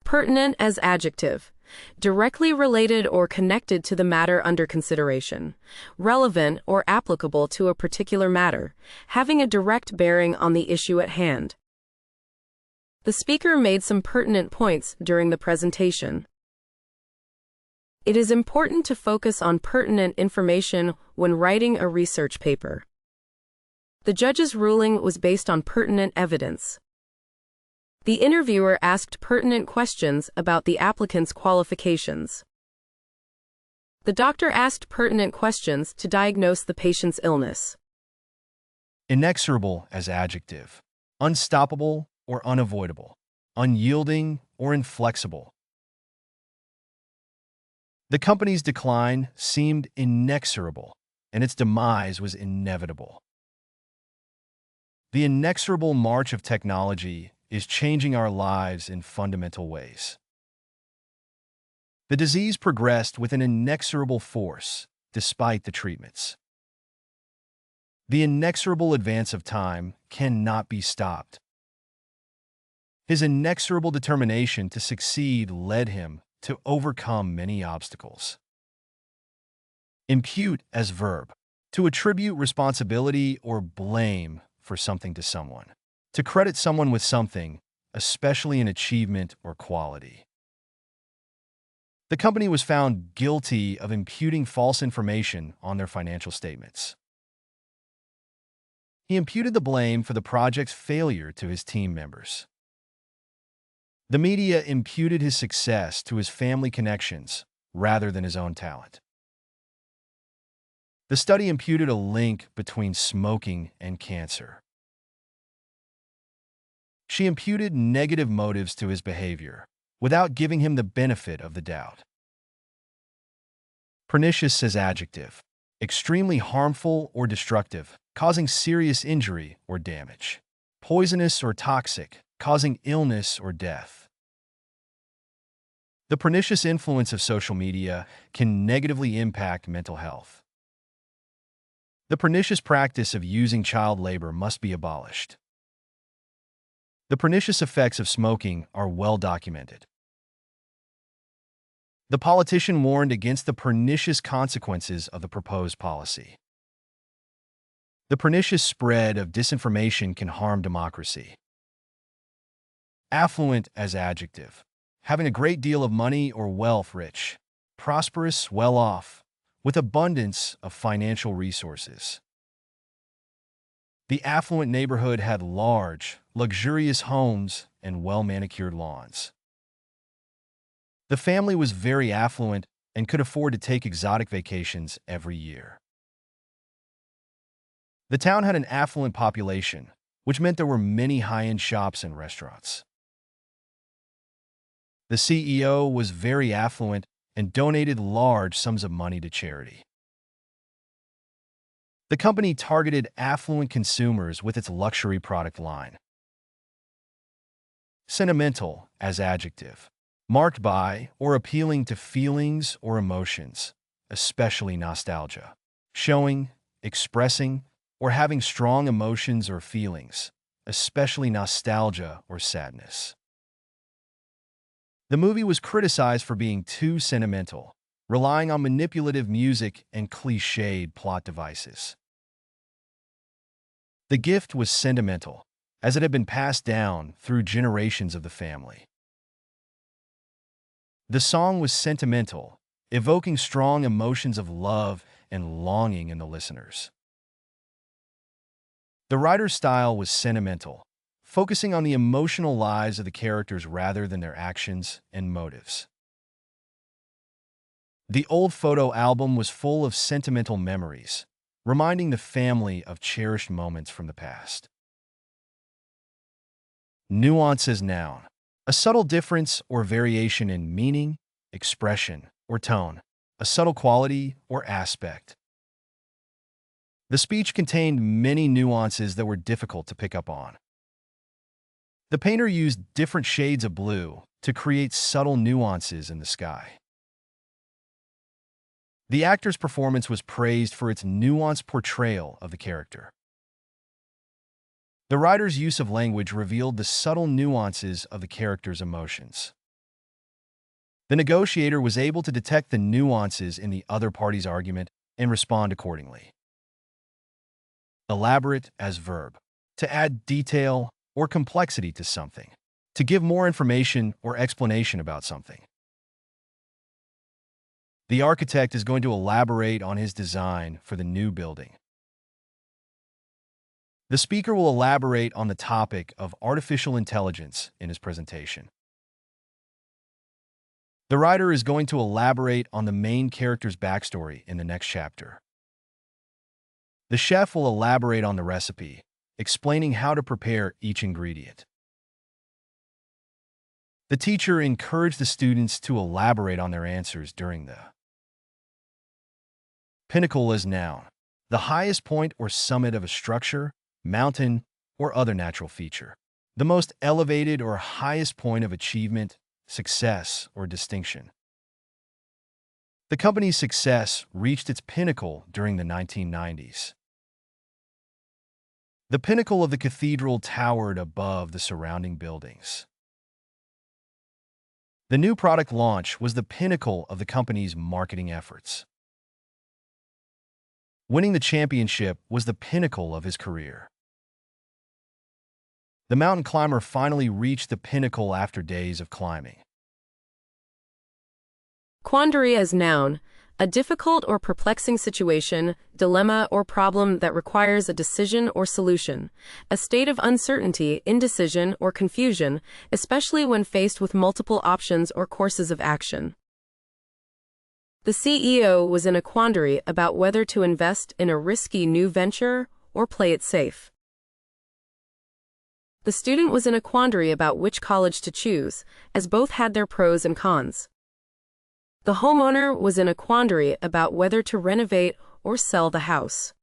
Pertinent as adjective. Directly related or connected to the matter under consideration. Relevant or applicable to a particular matter. Having a direct bearing on the issue at hand. The speaker made some pertinent points during the presentation. It is important to focus on pertinent information when writing a research paper. The judge's ruling was based on pertinent evidence. The interviewer asked pertinent questions about the applicant's qualifications. The doctor asked pertinent questions to diagnose the patient's illness. Inexorable as adjective. Unstoppable or unavoidable. Unyielding or inflexible. The company's decline seemed inexorable, and its demise was inevitable. The inexorable march of technology is changing our lives in fundamental ways. The disease progressed with an inexorable force, despite the treatments. The inexorable advance of time cannot be stopped. His inexorable determination to succeed led him to overcome many obstacles. Impute as verb. To attribute responsibility or blame for something to someone. To credit someone with something, especially an achievement or quality. The company was found guilty of imputing false information on their financial statements. He imputed the blame for the project's failure to his team members. The media imputed his success to his family connections rather than his own talent. The study imputed a link between smoking and cancer. She imputed negative motives to his behavior without giving him the benefit of the doubt. Pernicious as adjective. Extremely harmful or destructive, causing serious injury or damage. Poisonous or toxic, causing illness or death. The pernicious influence of social media can negatively impact mental health. The pernicious practice of using child labor must be abolished. The pernicious effects of smoking are well documented. The politician warned against the pernicious consequences of the proposed policy. The pernicious spread of disinformation can harm democracy. Affluent as adjective. Having a great deal of money or wealth, rich, prosperous, well-off, with abundance of financial resources. The affluent neighborhood had large, luxurious homes and well-manicured lawns. The family was very affluent and could afford to take exotic vacations every year. The town had an affluent population, which meant there were many high-end shops and restaurants. The CEO was very affluent and donated large sums of money to charity. The company targeted affluent consumers with its luxury product line. Sentimental as adjective. Marked by or appealing to feelings or emotions, especially nostalgia. Showing, expressing, or having strong emotions or feelings, especially nostalgia or sadness. The movie was criticized for being too sentimental, relying on manipulative music and cliched plot devices. The gift was sentimental, as it had been passed down through generations of the family. The song was sentimental, evoking strong emotions of love and longing in the listeners. The writer's style was sentimental, focusing on the emotional lives of the characters rather than their actions and motives. The old photo album was full of sentimental memories, reminding the family of cherished moments from the past. Nuance as noun. A subtle difference or variation in meaning, expression, or tone. A subtle quality or aspect. The speech contained many nuances that were difficult to pick up on. The painter used different shades of blue to create subtle nuances in the sky. The actor's performance was praised for its nuanced portrayal of the character. The writer's use of language revealed the subtle nuances of the character's emotions. The negotiator was able to detect the nuances in the other party's argument and respond accordingly. Elaborate as verb. To add detail or complexity to something. To give more information or explanation about something. The architect is going to elaborate on his design for the new building. The speaker will elaborate on the topic of artificial intelligence in his presentation. The writer is going to elaborate on the main character's backstory in the next chapter. The chef will elaborate on the recipe, explaining how to prepare each ingredient. The teacher encouraged the students to elaborate on their answers during the pinnacle as noun, the highest point or summit of a structure, mountain, or other natural feature. The most elevated or highest point of achievement, success, or distinction. The company's success reached its pinnacle during the 1990s. The pinnacle of the cathedral towered above the surrounding buildings. The new product launch was the pinnacle of the company's marketing efforts. Winning the championship was the pinnacle of his career. The mountain climber finally reached the pinnacle after days of climbing. Quandary as noun, a difficult or perplexing situation, dilemma, or problem that requires a decision or solution, a state of uncertainty, indecision, or confusion, especially when faced with multiple options or courses of action. The CEO was in a quandary about whether to invest in a risky new venture or play it safe. The student was in a quandary about which college to choose, as both had their pros and cons. The homeowner was in a quandary about whether to renovate or sell the house.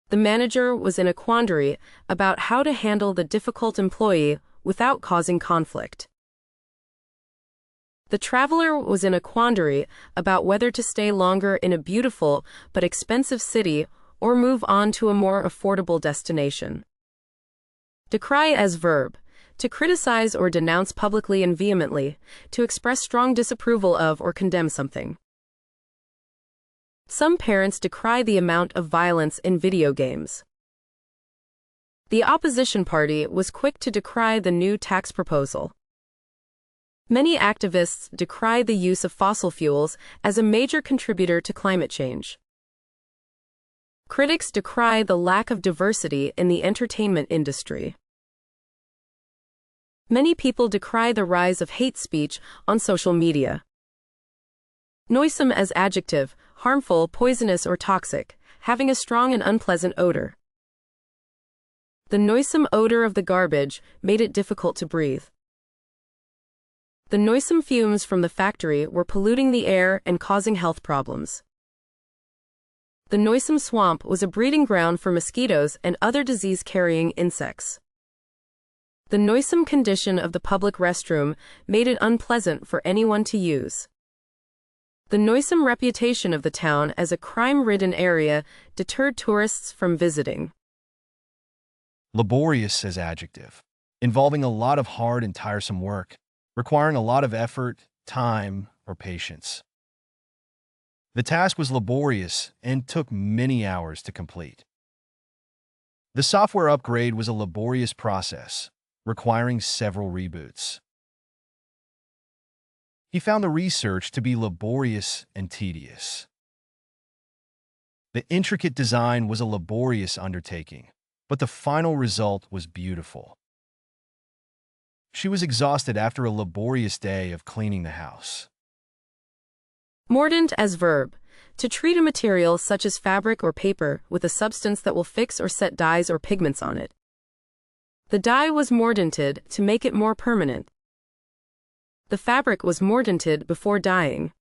The manager was in a quandary about how to handle the difficult employee without causing conflict. The traveler was in a quandary about whether to stay longer in a beautiful but expensive city or move on to a more affordable destination. Decry as verb. To criticize or denounce publicly and vehemently, to express strong disapproval of or condemn something. Some parents decry the amount of violence in video games. The opposition party was quick to decry the new tax proposal. Many activists decry the use of fossil fuels as a major contributor to climate change. Critics decry the lack of diversity in the entertainment industry. Many people decry the rise of hate speech on social media. Noisome as adjective, harmful, poisonous, or toxic, having a strong and unpleasant odor. The noisome odor of the garbage made it difficult to breathe. The noisome fumes from the factory were polluting the air and causing health problems. The noisome swamp was a breeding ground for mosquitoes and other disease-carrying insects. The noisome condition of the public restroom made it unpleasant for anyone to use. The noisome reputation of the town as a crime-ridden area deterred tourists from visiting. Laborious as adjective. Involving a lot of hard and tiresome work, requiring a lot of effort, time, or patience. The task was laborious and took many hours to complete. The software upgrade was a laborious process, requiring several reboots. He found the research to be laborious and tedious. The intricate design was a laborious undertaking, but the final result was beautiful. She was exhausted after a laborious day of cleaning the house. Mordant as verb. To treat a material such as fabric or paper with a substance that will fix or set dyes or pigments on it. The dye was mordanted to make it more permanent. The fabric was mordanted before dyeing.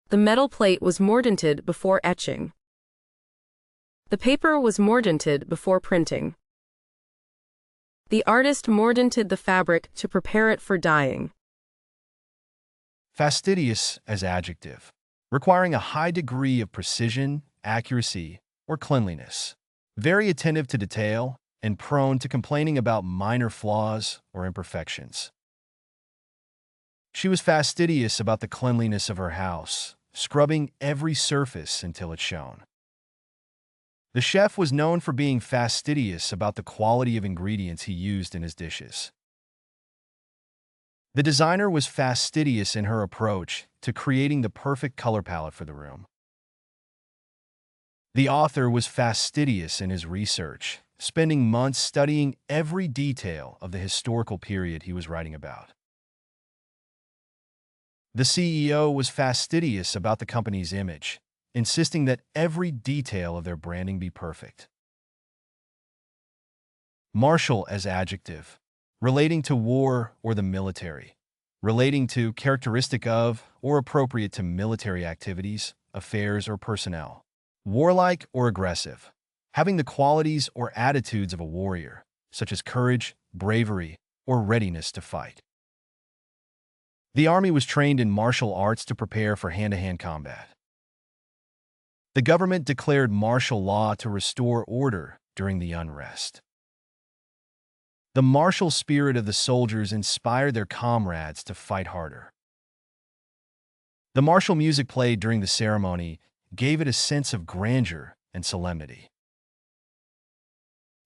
The metal plate was mordanted before etching. The paper was mordanted before printing. The artist mordanted the fabric to prepare it for dyeing. Fastidious as adjective, requiring a high degree of precision, accuracy, or cleanliness. Very attentive to detail and prone to complaining about minor flaws or imperfections. She was fastidious about the cleanliness of her house, scrubbing every surface until it shone. The chef was known for being fastidious about the quality of ingredients he used in his dishes. The designer was fastidious in her approach to creating the perfect color palette for the room. The author was fastidious in his research, spending months studying every detail of the historical period he was writing about. The CEO was fastidious about the company's image, insisting that every detail of their branding be perfect. Martial as adjective, relating to war or the military, relating to, characteristic of, or appropriate to military activities, affairs, or personnel. Warlike or aggressive, having the qualities or attitudes of a warrior, such as courage, bravery, or readiness to fight. The army was trained in martial arts to prepare for hand-to-hand combat. The government declared martial law to restore order during the unrest. The martial spirit of the soldiers inspired their comrades to fight harder. The martial music played during the ceremony gave it a sense of grandeur and solemnity.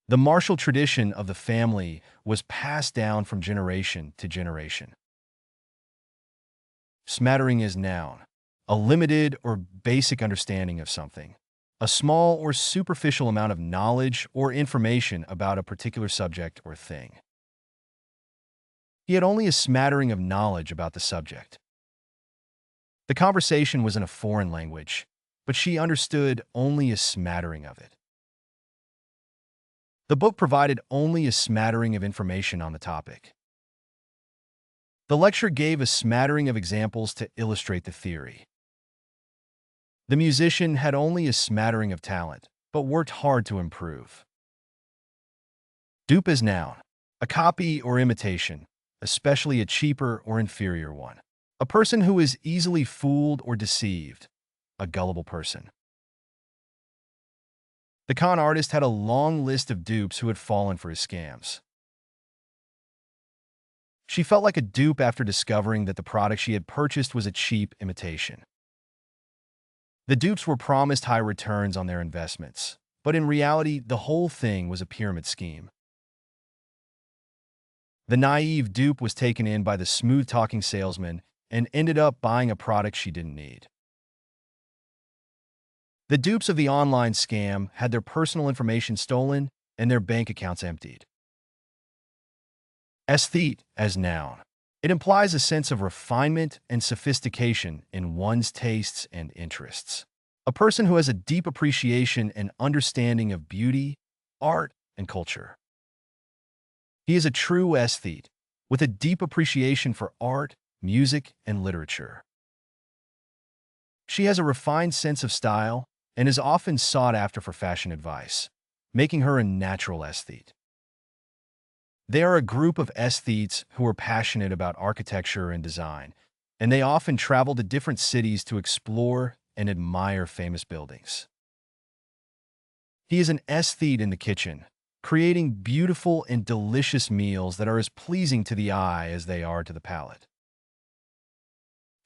The martial tradition of the family was passed down from generation to generation. Smattering is noun, a limited or basic understanding of something, a small or superficial amount of knowledge or information about a particular subject or thing. He had only a smattering of knowledge about the subject. The conversation was in a foreign language, but she understood only a smattering of it. The book provided only a smattering of information on the topic. The lecture gave a smattering of examples to illustrate the theory. The musician had only a smattering of talent, but worked hard to improve. Dupe is noun, a copy or imitation, especially a cheaper or inferior one. A person who is easily fooled or deceived, a gullible person. The con artist had a long list of dupes who had fallen for his scams. She felt like a dupe after discovering that the product she had purchased was a cheap imitation. The dupes were promised high returns on their investments, but in reality, the whole thing was a pyramid scheme. The naive dupe was taken in by the smooth-talking salesman and ended up buying a product she didn't need. The dupes of the online scam had their personal information stolen and their bank accounts emptied. Aesthete as noun. It implies a sense of refinement and sophistication in one's tastes and interests. A person who has a deep appreciation and understanding of beauty, art, and culture. He is a true aesthete, with a deep appreciation for art, music, and literature. She has a refined sense of style and is often sought after for fashion advice, making her a natural aesthete. They are a group of aesthetes who are passionate about architecture and design, and they often travel to different cities to explore and admire famous buildings. He is an aesthete in the kitchen, creating beautiful and delicious meals that are as pleasing to the eye as they are to the palate.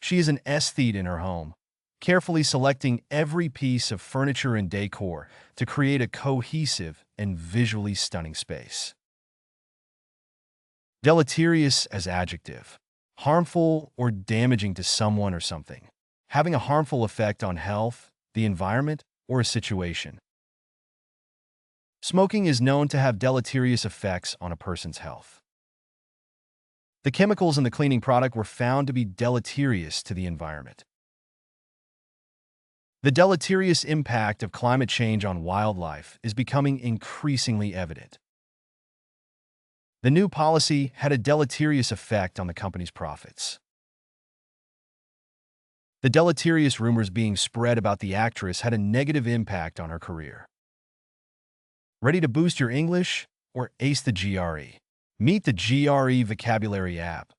She is an aesthete in her home, carefully selecting every piece of furniture and decor to create a cohesive and visually stunning space. Deleterious as adjective, harmful or damaging to someone or something, having a harmful effect on health, the environment, or a situation. Smoking is known to have deleterious effects on a person's health. The chemicals in the cleaning product were found to be deleterious to the environment. The deleterious impact of climate change on wildlife is becoming increasingly evident. The new policy had a deleterious effect on the company's profits. The deleterious rumors being spread about the actress had a negative impact on her career. Ready to boost your English or ace the GRE? Meet the GRE Vocabulary app,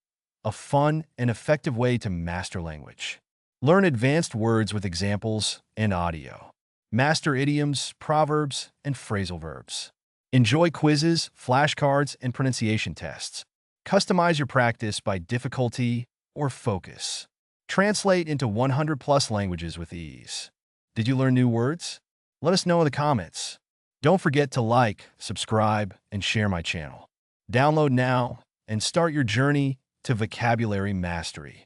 a fun and effective way to master language. Learn advanced words with examples and audio. Master idioms, proverbs, and phrasal verbs. Enjoy quizzes, flashcards, and pronunciation tests. Customize your practice by difficulty or focus. Translate into 100+ languages with ease. Did you learn new words? Let us know in the comments. Don't forget to like, subscribe, and share my channel. Download now and start your journey to vocabulary mastery.